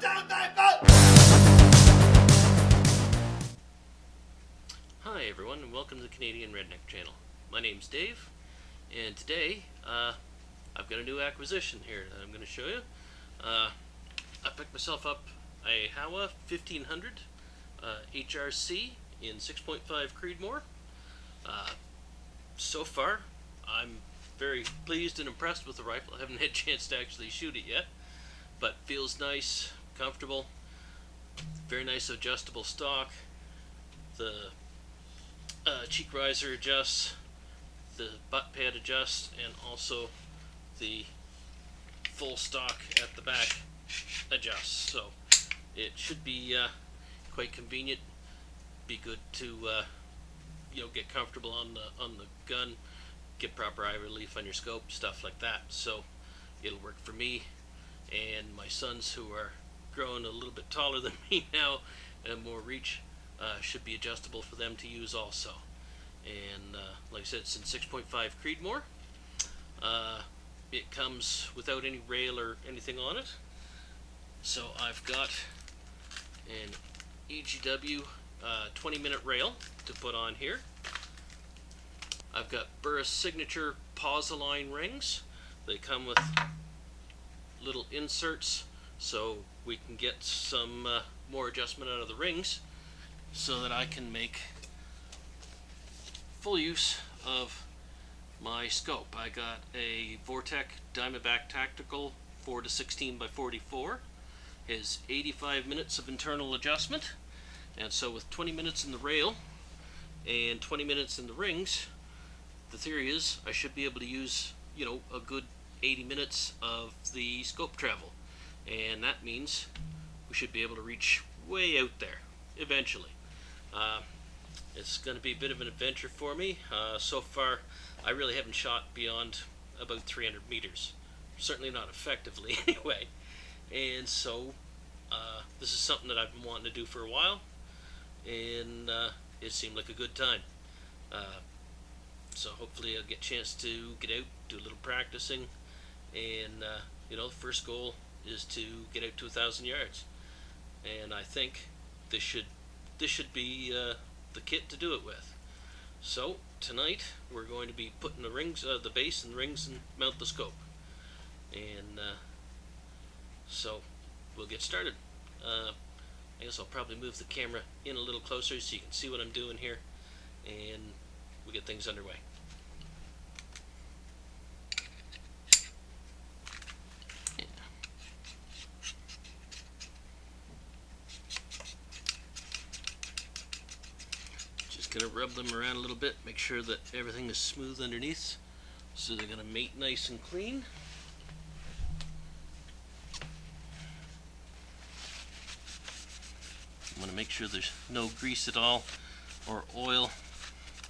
Hi everyone, and welcome to the Canadian Redneck channel. My name's Dave, and today I've got a new acquisition here that I'm going to show you. I picked myself up a Howa 1500 HRC in 6.5 Creedmoor. So far, I'm very pleased and impressed with the rifle. I haven't had a chance to actually shoot it yet, but feels nice, comfortable, very nice adjustable stock. The cheek riser adjusts, the butt pad adjusts, and also the full stock at the back adjusts. So it should be quite convenient. Be good to get comfortable on the gun, get proper eye relief on your scope, stuff like that. So it'll work for me and my sons, who are growing a little bit taller than me now and more reach. Should be adjustable for them to use also. And like I said, it's in 6.5 Creedmoor. It comes without any rail or anything on it. So I've got an EGW 20-minute rail to put on here. I've got Burris Signature Pause-Align rings. They come with little inserts so we can get some more adjustment out of the rings, so that I can make full use of my scope. I got a Vortec Diamondback Tactical 4-16x44. Has 85 minutes of internal adjustment, and so with 20 minutes in the rail and 20 minutes in the rings, the theory is I should be able to use a good 80 minutes of the scope travel, and that means we should be able to reach way out there eventually. It's going to be a bit of an adventure for me. So far, I really haven't shot beyond about 300 meters. Certainly not effectively, anyway. And so, this is something that I've been wanting to do for a while, and it seemed like a good time. So hopefully I'll get a chance to get out, do a little practicing, and the first goal is to get out to 1,000 yards. And I think this should be the kit to do it with. So tonight we're going to be putting the rings, the base and rings, and mount the scope. And so we'll get started. I guess I'll probably move the camera in a little closer so you can see what I'm doing here, and we'll get things underway. Gonna rub them around a little bit, make sure that everything is smooth underneath, so they're gonna mate nice and clean. I'm gonna make sure there's no grease at all or oil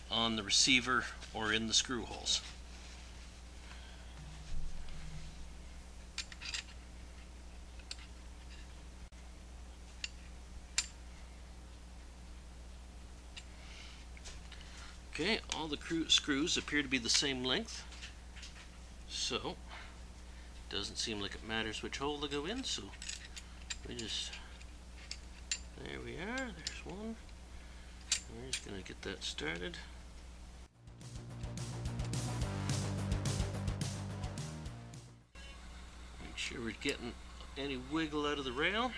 on the receiver or in the screw holes. Okay, all the screws appear to be the same length, so it doesn't seem like it matters which hole they go in, so we just, there we are, there's one. We're just going to get that started. Make sure we're getting any wiggle out of the rail.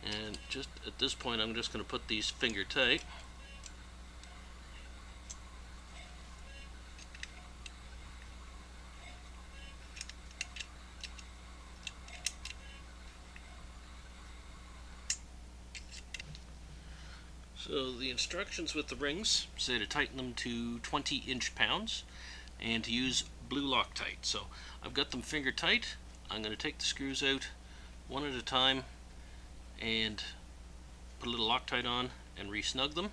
And just at this point I'm just going to put these finger tight. So the instructions with the rings say to tighten them to 20 inch-pounds and to use blue Loctite. So I've got them finger tight. I'm going to take the screws out one at a time and put a little Loctite on and re-snug them,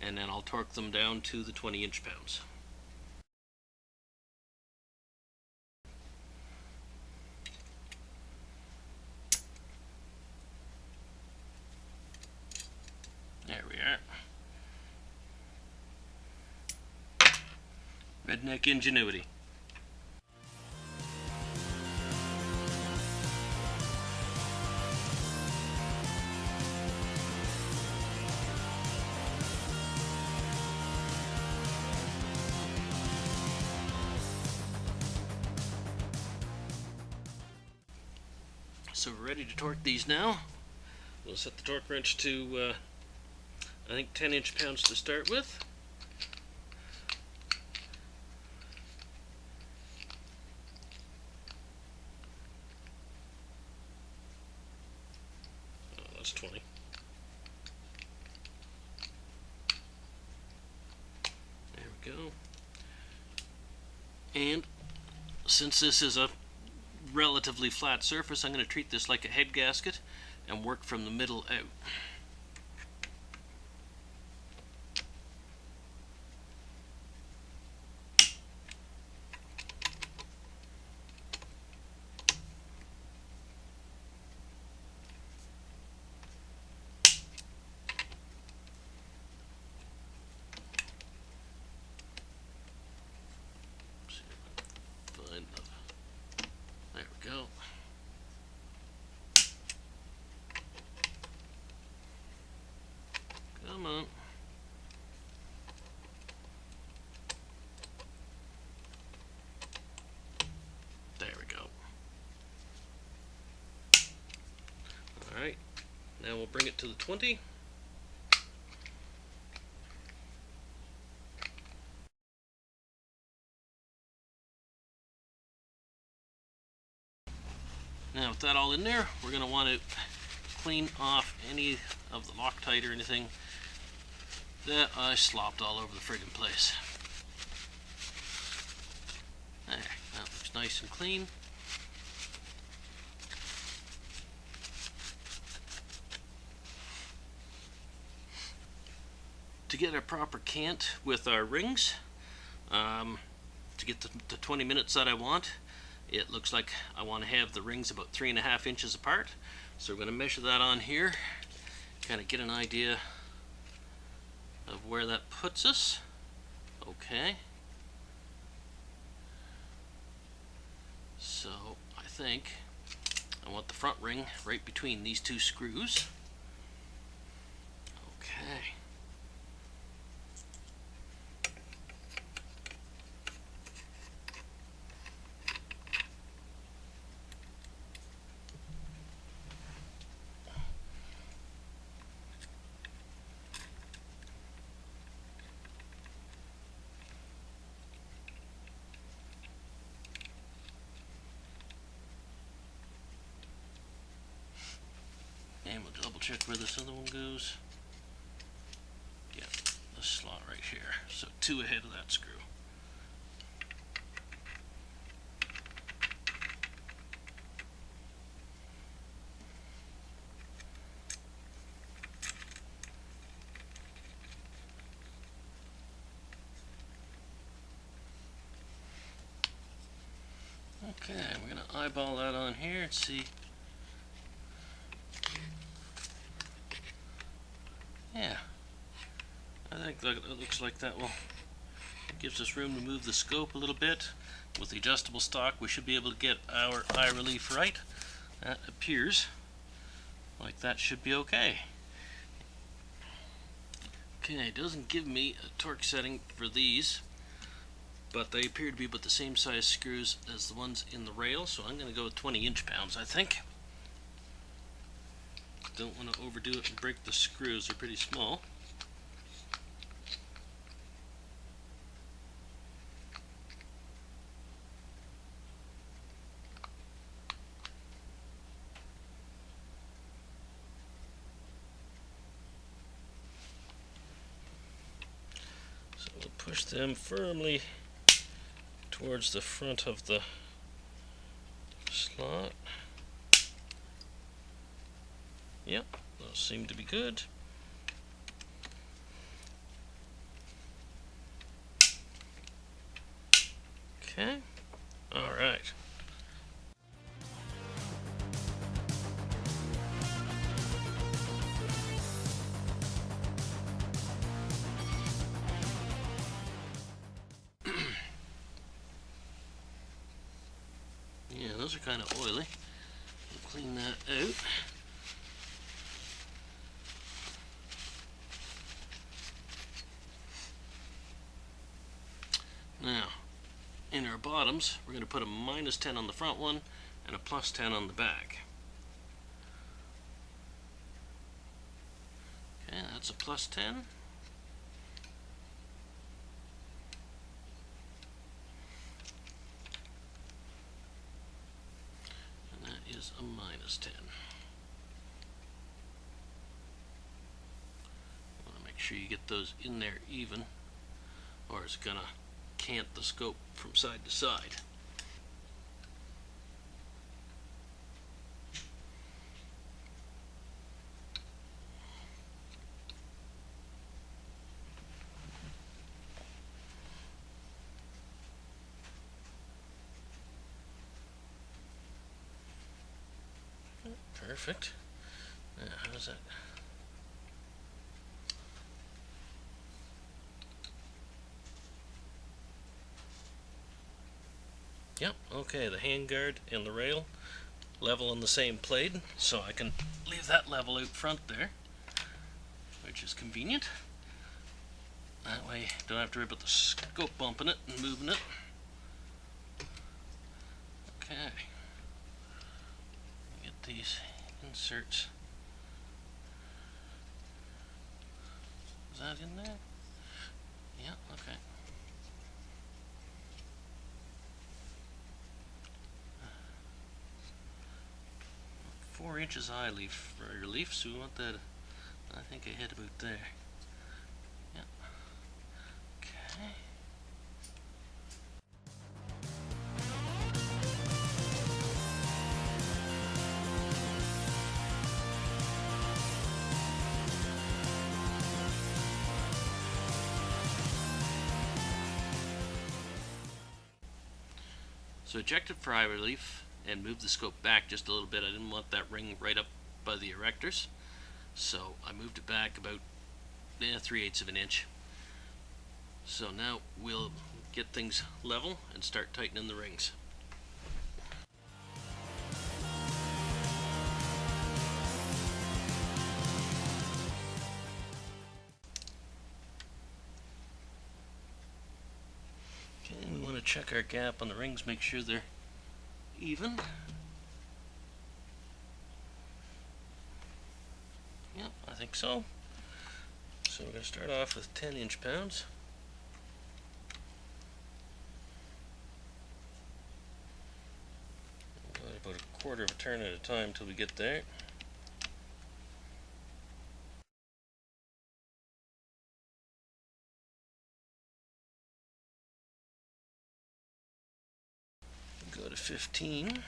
and then I'll torque them down to the 20 inch-pounds. There we are. Redneck ingenuity. So we're ready to torque these now. We'll set the torque wrench to I think 10 inch-pounds to start with. Oh, that's 20. There we go. And since this is a relatively flat surface, I'm going to treat this like a head gasket and work from the middle out. There we go. Come on. There we go. Alright, now we'll bring it to the 20. Now with that all in there, we're going to want to clean off any of the Loctite or anything that I slopped all over the friggin' place. There, that looks nice and clean. To get a proper cant with our rings, to get the 20 minutes that I want, it looks like I want to have the rings about 3.5 inches apart. So we're going to measure that on here, kind of get an idea of where that puts us. Okay. So I think I want the front ring right between these two screws. Okay. And we'll double check where this other one goes. Yeah, the slot right here. So 2 ahead of that screw. Okay, we're going to eyeball that on here and see. Yeah, I think that it looks like that will gives us room to move the scope a little bit. With the adjustable stock, we should be able to get our eye relief right. That appears like that should be okay. Okay, it doesn't give me a torque setting for these, but they appear to be about the same size screws as the ones in the rail, so I'm going to go with 20 inch-pounds, I think. Don't want to overdo it and break the screws, they're pretty small. So we'll push them firmly towards the front of the slot. Yep, those seem to be good. Okay, all right. Yeah, those are kind of oily. We'll clean that out. Now, in our bottoms, we're going to put a -10 on the front one and a +10 on the back. Okay, that's a +10. And that is a -10. Want to make sure you get those in there even, or it's gonna cant the scope from side to side. Perfect. Now, how's that? Yep, okay, the handguard and the rail level on the same plane, so I can leave that level out front there, which is convenient. That way, don't have to worry about the scope bumping it and moving it. Okay. Get these inserts. Is that in there? Yeah, okay. Four inches eye leaf relief, so we want that, I think I hit about there. Yeah. Okay. So ejected for eye relief and moved the scope back just a little bit. I didn't want that ring right up by the erectors, so I moved it back about 3/8 of an inch. So now we'll get things level and start tightening the rings. Okay, we want to check our gap on the rings, make sure they're even. Yep, I think so. So we're going to start off with 10 inch-pounds. About a quarter of a turn at a time till we get there. Go to 15.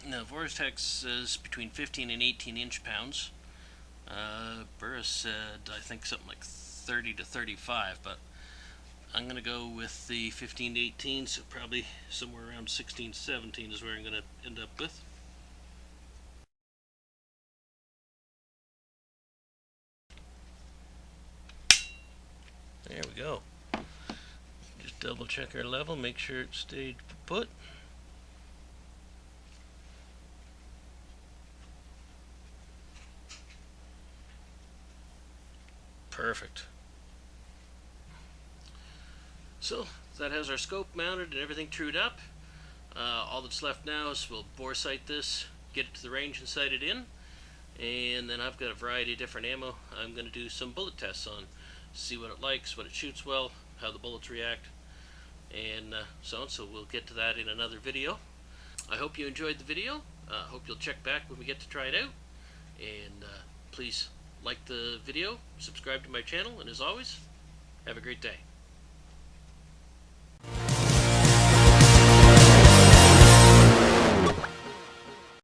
Now, Vortex says between 15 and 18 inch-pounds. Burris said, I think, something like 30 to 35, but I'm going to go with the 15 to 18, so probably somewhere around 16 to 17 is where I'm going to end up with. There we go. Just double check our level, make sure it's stayed put. Perfect. So that has our scope mounted and everything trued up. All that's left now is we'll bore sight this, get it to the range and sight it in, and then I've got a variety of different ammo I'm going to do some bullet tests on, see what it likes, what it shoots well, how the bullets react, and so on. So we'll get to that in another video. I hope you enjoyed the video. Hope you'll check back when we get to try it out, and please like the video, subscribe to my channel, and as always, have a great day.